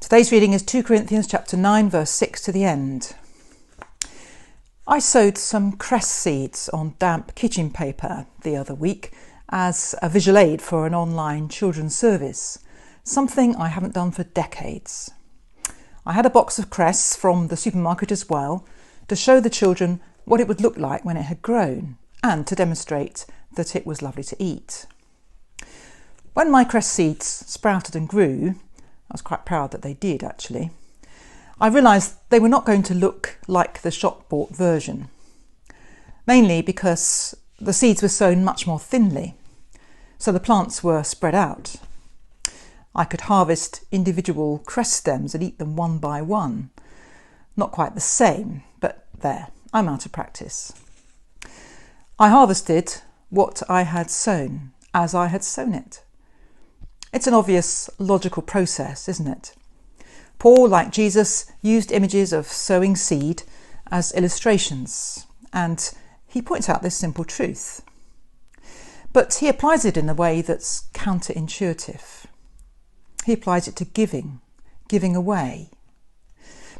Today's reading is 2 Corinthians chapter 9, verse 6 to the end. I sowed some cress seeds on damp kitchen paper the other week as a visual aid for an online children's service, something I haven't done for decades. I had a box of cress from the supermarket as well to show the children what it would look like when it had grown and to demonstrate that it was lovely to eat. When my cress seeds sprouted and grew, I was quite proud that they did actually, I realised they were not going to look like the shop-bought version, mainly because the seeds were sown much more thinly, so the plants were spread out. I could harvest individual cress stems and eat them one by one. Not quite the same, but there, I'm out of practice. I harvested what I had sown as I had sown it. It's an obvious logical process, isn't it? Paul, like Jesus, used images of sowing seed as illustrations, and he points out this simple truth. But he applies it in a way that's counterintuitive. He applies it to giving away.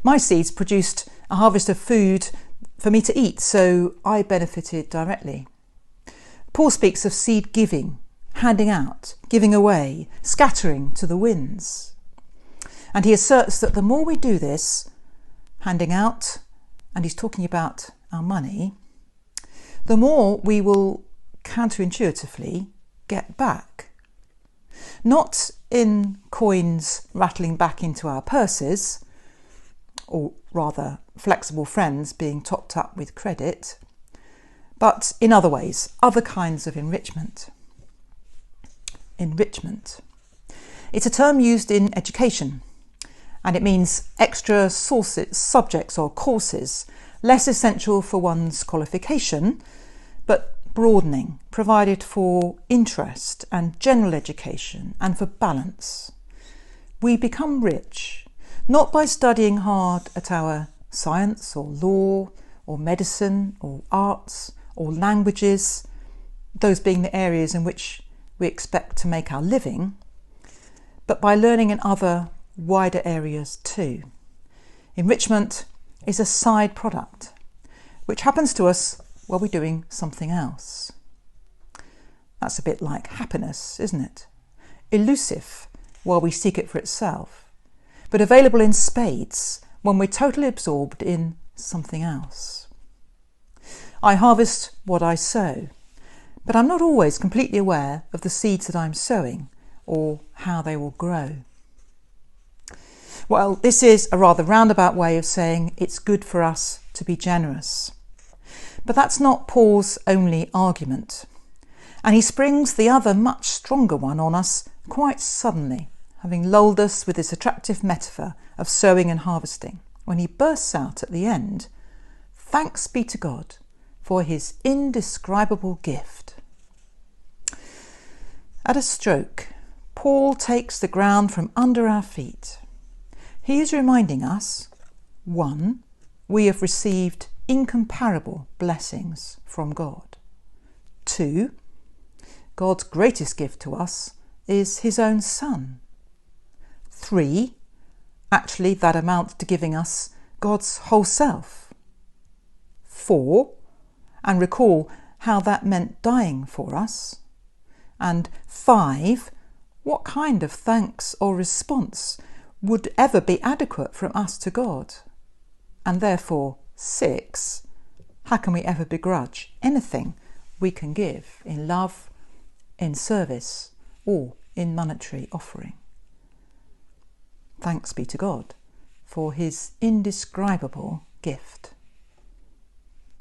My seeds produced a harvest of food for me to eat, so I benefited directly. Paul speaks of seed giving, handing out, giving away, scattering to the winds. And he asserts that the more we do this, handing out, and he's talking about our money, the more we will counterintuitively get back. Not in coins rattling back into our purses, or rather flexible friends being topped up with credit, but in other ways, other kinds of enrichment. Enrichment. It's a term used in education, and it means extra subjects or courses, less essential for one's qualification, but broadening, provided for interest and general education and for balance. We become rich, not by studying hard at our science or law or medicine or arts or languages, those being the areas in which we expect to make our living, but by learning in other, wider areas too. Enrichment is a side product, which happens to us while we're doing something else. That's a bit like happiness, isn't it? Elusive while we seek it for itself, but available in spades when we're totally absorbed in something else. I harvest what I sow, but I'm not always completely aware of the seeds that I'm sowing or how they will grow. Well, this is a rather roundabout way of saying it's good for us to be generous. But that's not Paul's only argument. And he springs the other much stronger one on us quite suddenly, having lulled us with this attractive metaphor of sowing and harvesting, when he bursts out at the end, "Thanks be to God for his indescribable gift." At a stroke, Paul takes the ground from under our feet. He is reminding us, 1, we have received incomparable blessings from God. 2, God's greatest gift to us is his own Son. 3, actually that amounts to giving us God's whole self. 4, and recall how that meant dying for us. And 5, what kind of thanks or response would ever be adequate from us to God? And therefore 6, how can we ever begrudge anything we can give in love, in service, or in monetary offering? Thanks be to God for his indescribable gift.